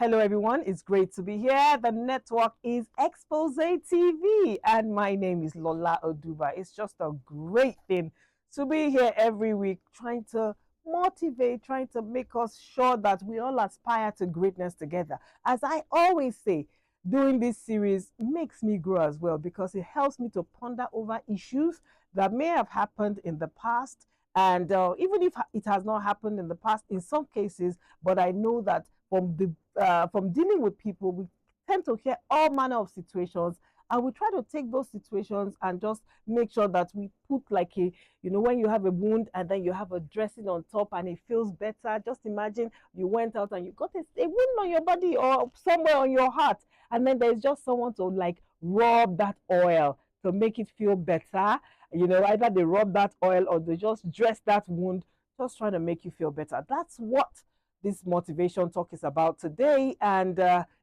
Hello, everyone. It's great to be here. The network is Expose TV, and my name is Lola Oduba. It's just a great thing to be here every week, trying to motivate, trying to make us sure that we all aspire to greatness together. As I always say, doing this series makes me grow as well because it helps me to ponder over issues that may have happened in the past. And even if it has not happened in the past, in some cases, but I know that from dealing with people, we tend to hear all manner of situations, and we try to take those situations and just make sure that we put like when you have a wound and then you have a dressing on top and it feels better. Just imagine you went out and you got a wound on your body or somewhere on your heart, and then there's just someone to like rub that oil to make it feel better. Either they rub that oil or they just dress that wound, just trying to make you feel better. That's what this motivation talk is about today, and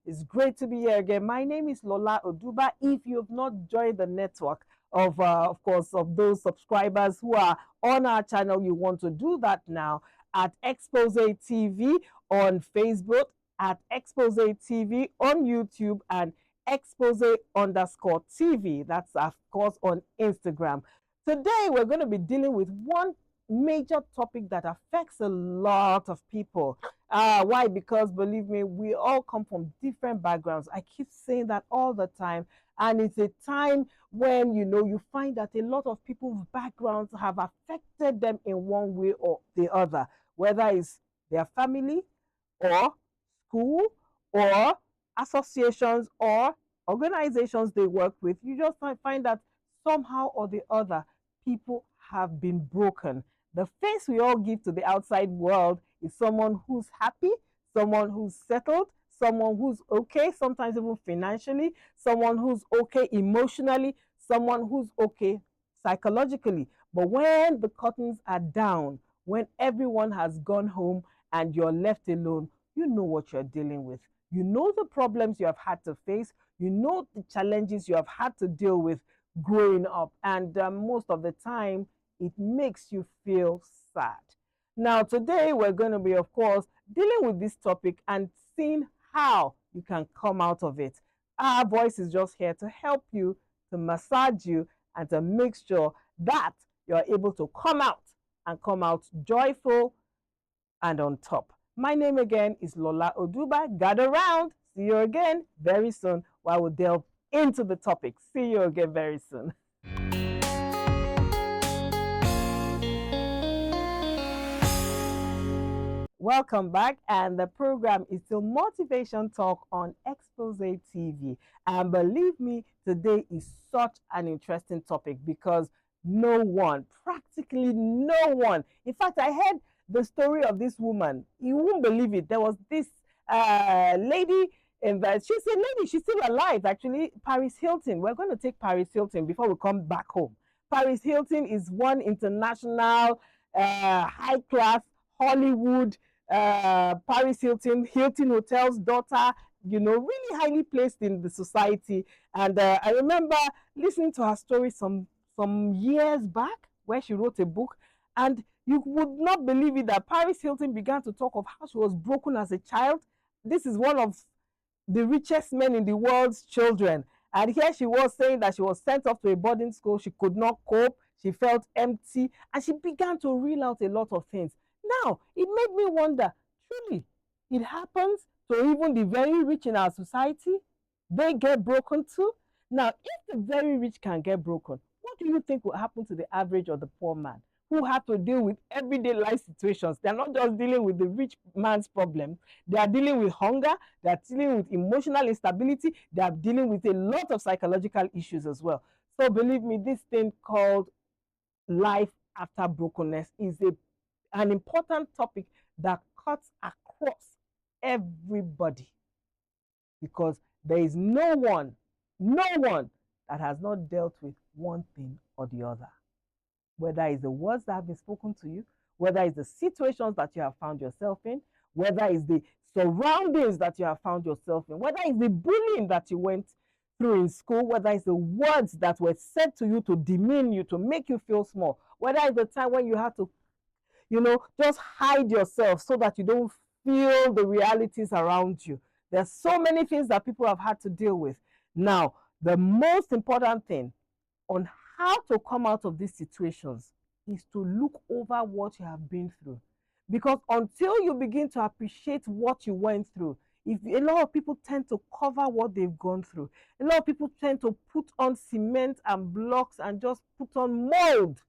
it's great to be here again. My name is Lola Oduba. If you've not joined the network of course, of those subscribers who are on our channel, you want to do that now at Expose TV on Facebook, at Expose TV on YouTube, and expose_TV. That's, of course, on Instagram. Today, we're going to be dealing with one major topic that affects a lot of people. Why? Because believe me, we all come from different backgrounds. I keep saying that all the time. And it's a time when, you find that a lot of people's backgrounds have affected them in one way or the other, whether it's their family or school or associations or organizations they work with. You just find that somehow or the other, people have been broken. The face we all give to the outside world is someone who's happy, someone who's settled, someone who's okay, sometimes even financially, someone who's okay emotionally, someone who's okay psychologically. But when the curtains are down, when everyone has gone home and you're left alone, you know what you're dealing with. You know the problems you have had to face. You know the challenges you have had to deal with growing up. And most of the time, it makes you feel sad. Now, today we're going to be, of course, dealing with this topic and seeing how you can come out of it. Our voice is just here to help you, to massage you, and to make sure that you're able to come out joyful and on top. My name again is Lola Oduba. Gather round. See you again very soon while we delve into the topic. See you again very soon. Welcome back, and the program is still Motivation Talk on Expose TV. And believe me, today is such an interesting topic because no one, practically no one, in fact, I heard the story of this woman. You won't believe it. There was this lady, and she's a lady, she's still alive, actually, Paris Hilton. We're going to take Paris Hilton before we come back home. Paris Hilton is one international, high-class Hollywood Paris Hilton Hotel's daughter, really highly placed in the society. And I remember listening to her story some years back where she wrote a book, and you would not believe it that Paris Hilton began to talk of how she was broken as a child. This is one of the richest men in the world's children. And here she was saying that she was sent off to a boarding school. She could not cope. She felt empty. And she began to reel out a lot of things. Now, it made me wonder, truly, it happens to even the very rich in our society? They get broken too? Now, if the very rich can get broken, what do you think will happen to the average or the poor man who have to deal with everyday life situations? They're not just dealing with the rich man's problem. They are dealing with hunger. They are dealing with emotional instability. They are dealing with a lot of psychological issues as well. So believe me, this thing called life after brokenness is an important topic that cuts across everybody, because there is no one that has not dealt with one thing or the other. Whether it's the words that have been spoken to you, whether it's the situations that you have found yourself in, whether it's the surroundings that you have found yourself in, whether it's the bullying that you went through in school, whether it's the words that were said to you to demean you, to make you feel small, whether it's the time when you had to just hide yourself so that you don't feel the realities around you. There's so many things that people have had to deal with. Now, the most important thing on how to come out of these situations is to look over what you have been through. Because until you begin to appreciate what you went through, if a lot of people tend to cover what they've gone through, a lot of people tend to put on cement and blocks and just put on mold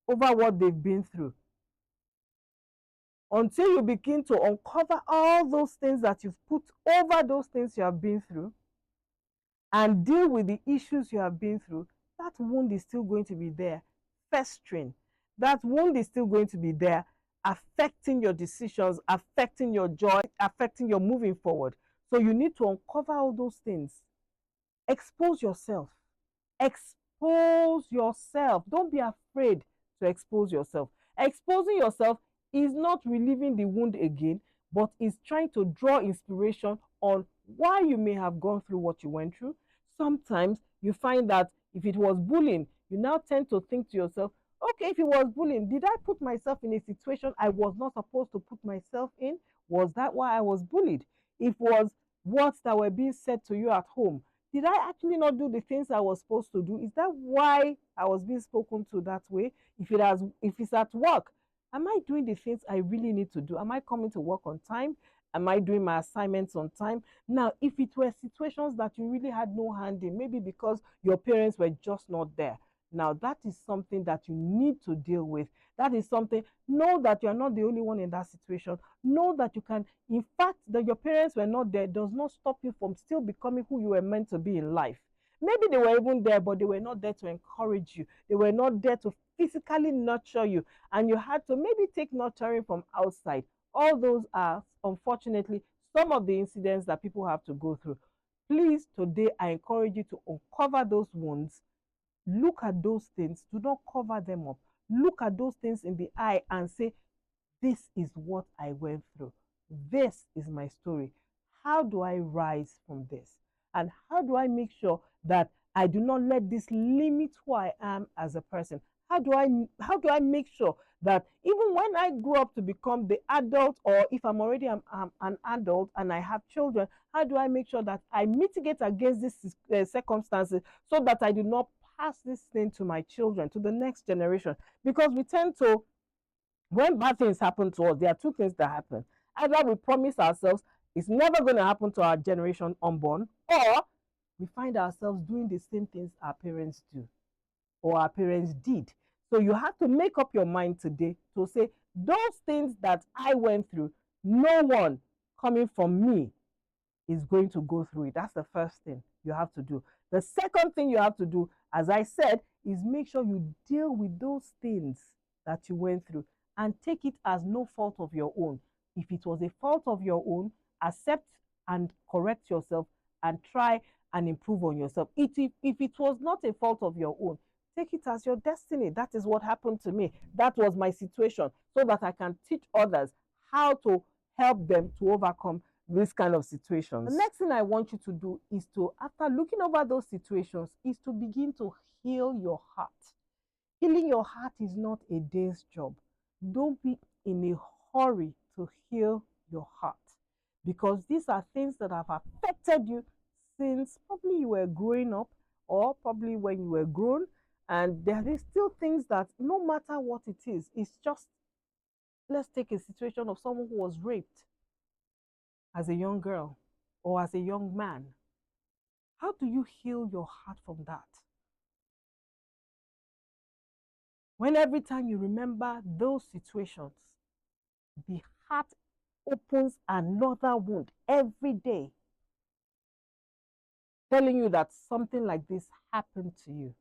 over what they've been through. Until you begin to uncover all those things that you've put over those things you have been through and deal with the issues you have been through, that wound is still going to be there, festering. That wound is still going to be there, affecting your decisions, affecting your joy, affecting your moving forward. So you need to uncover all those things. Expose yourself. Expose yourself. Don't be afraid to expose yourself. Exposing yourself is not relieving the wound again, but is trying to draw inspiration on why you may have gone through what you went through. Sometimes you find that if it was bullying, you now tend to think to yourself, okay, if it was bullying, did I put myself in a situation I was not supposed to put myself in? Was that why I was bullied? If it was words that were being said to you at home, did I actually not do the things I was supposed to do? Is that why I was being spoken to that way? If it's at work, am I doing the things I really need to do? Am I coming to work on time? Am I doing my assignments on time? Now, if it were situations that you really had no hand in, maybe because your parents were just not there, now that is something that you need to deal with. That is something, know that you are not the only one in that situation. Know that you can, in fact, that your parents were not there does not stop you from still becoming who you were meant to be in life. Maybe they were even there, but they were not there to encourage you. They were not there to physically nurture you, and you had to maybe take nurturing from outside. All those are, unfortunately, some of the incidents that people have to go through. Please, today, I encourage you to uncover those wounds. Look at those things. Do not cover them up. Look at those things in the eye and say, this is what I went through. This is my story. How do I rise from this? And how do I make sure that I do not let this limit who I am as a person? How do I make sure that even when I grow up to become the adult, or if I'm already an adult and I have children, how do I make sure that I mitigate against these circumstances so that I do not pass this thing to my children, to the next generation? Because we tend to, when bad things happen to us, there are two things that happen. Either we promise ourselves it's never going to happen to our generation unborn, or we find ourselves doing the same things our parents do or our parents did. So you have to make up your mind today to say, those things that I went through, no one coming from me is going to go through it. That's the first thing you have to do. The second thing you have to do, as I said, is make sure you deal with those things that you went through and take it as no fault of your own. If it was a fault of your own, accept and correct yourself and try and improve on yourself. If it was not a fault of your own, take it as your destiny. That is what happened to me. That was my situation, so that I can teach others how to help them to overcome this kind of situations. The next thing I want you to do is to, after looking over those situations, is to begin to heal your heart. Healing your heart is not a day's job. Don't be in a hurry to heal your heart, because these are things that have affected you since probably you were growing up, or probably when you were grown. And there are still things that, no matter what it is, it's just, let's take a situation of someone who was raped as a young girl or as a young man. How do you heal your heart from that? When every time you remember those situations, the heart opens another wound every day, telling you that something like this happened to you.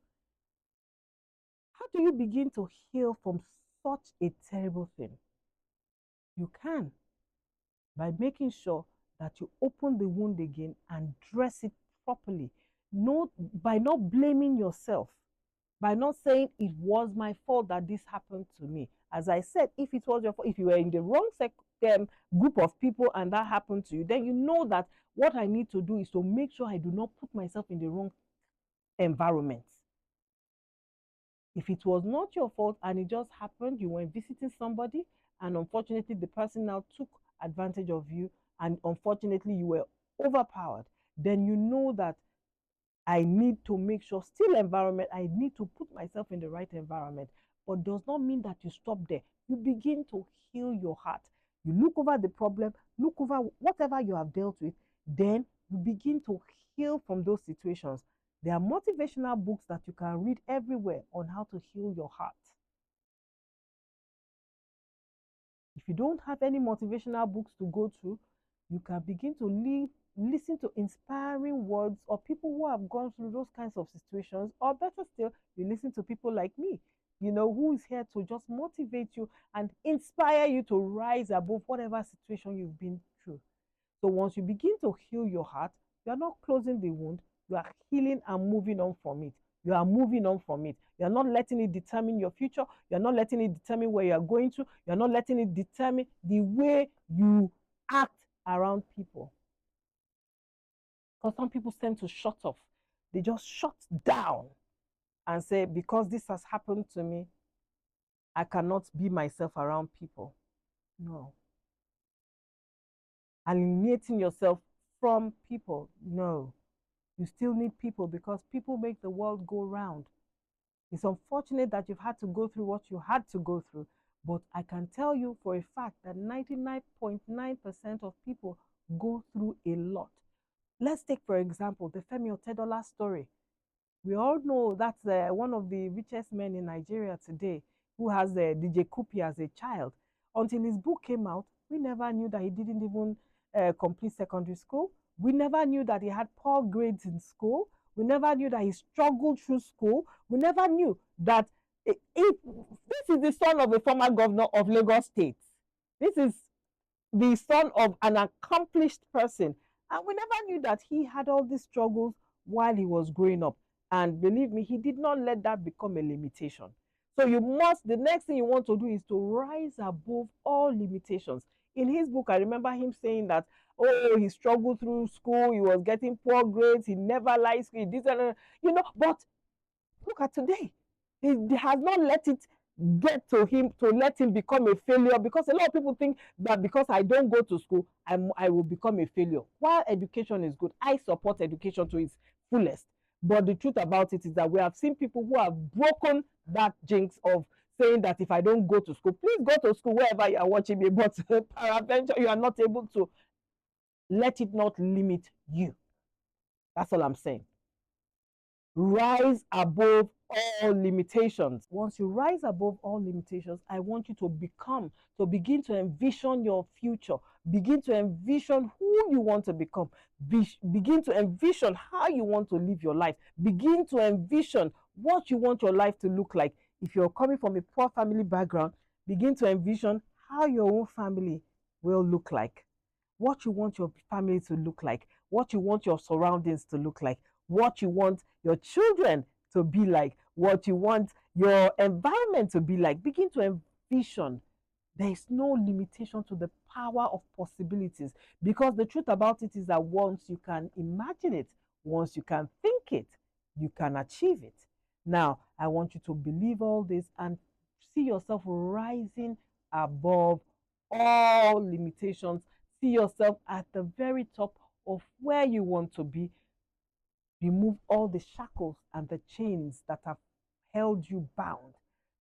How do you begin to heal from such a terrible thing? You can, by making sure that you open the wound again and dress it properly. By not blaming yourself, by not saying it was my fault that this happened to me. As I said, if it was your fault, if you were in the wrong group of people and that happened to you, then you know that what I need to do is to make sure I do not put myself in the wrong environment. If it was not your fault and it just happened, you were visiting somebody, and unfortunately the person now took advantage of you, and unfortunately you were overpowered, then you know that I need to make sure, still environment, I need to put myself in the right environment. But does not mean that you stop there. You begin to heal your heart. You look over the problem, look over whatever you have dealt with, then you begin to heal from those situations. There are motivational books that you can read everywhere on how to heal your heart. If you don't have any motivational books to go through, you can begin to listen to inspiring words of people who have gone through those kinds of situations, or better still, you listen to people like me, who is here to just motivate you and inspire you to rise above whatever situation you've been through. So once you begin to heal your heart, you are not closing the wound, you are healing and moving on from it. You are moving on from it. You are not letting it determine your future. You are not letting it determine where you are going to. You are not letting it determine the way you act around people. Because some people tend to shut off. They just shut down and say, because this has happened to me, I cannot be myself around people. No. Alienating yourself from people. No. You still need people, because people make the world go round. It's unfortunate that you've had to go through what you had to go through, but I can tell you for a fact that 99.9% of people go through a lot. Let's take, for example, the Femi Otedola story. We all know that's one of the richest men in Nigeria today, who has DJ Kupi as a child. Until his book came out, we never knew that he didn't even complete secondary school. We never knew that he had poor grades in school. We never knew that he struggled through school. We never knew that this is the son of a former governor of Lagos State. This is the son of an accomplished person. And we never knew that he had all these struggles while he was growing up. And believe me, he did not let that become a limitation. So the next thing you want to do is to rise above all limitations. In his book, I remember him saying that, oh, he struggled through school, he was getting poor grades, he never liked school, but look at today. He has not let it get to him to let him become a failure, because a lot of people think that because I don't go to school, I will become a failure. While education is good, I support education to its fullest. But the truth about it is that we have seen people who have broken that jinx of saying that if I don't go to school, please go to school wherever you are watching me, but peradventure you are not able to. Let it not limit you. That's all I'm saying. Rise above all limitations. Once you rise above all limitations, I want you to begin to envision your future, begin to envision who you want to become, begin to envision how you want to live your life, begin to envision what you want your life to look like. If you're coming from a poor family background, begin to envision how your own family will look like, what you want your family to look like, what you want your surroundings to look like, what you want your children to be like, what you want your environment to be like. Begin to envision. There is no limitation to the power of possibilities, because the truth about it is that once you can imagine it, once you can think it, you can achieve it. Now, I want you to believe all this and see yourself rising above all limitations. See yourself at the very top of where you want to be. Remove all the shackles and the chains that have held you bound.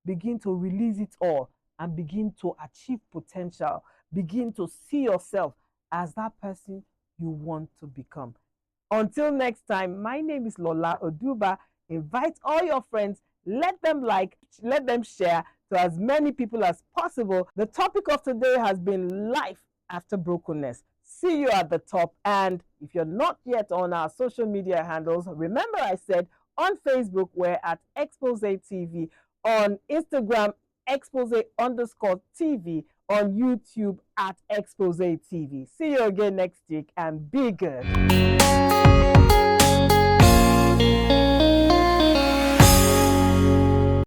Begin to release it all and begin to achieve potential. Begin to see yourself as that person you want to become. Until next time, my name is Lola Oduba. Invite all your friends, let them like, let them share to as many people as possible. The topic of today has been life after brokenness. See you at the top. And if you're not yet on our social media handles, remember I said on Facebook, we're at Expose TV, on Instagram, expose_TV, on YouTube at Expose TV. See you again next week and be good.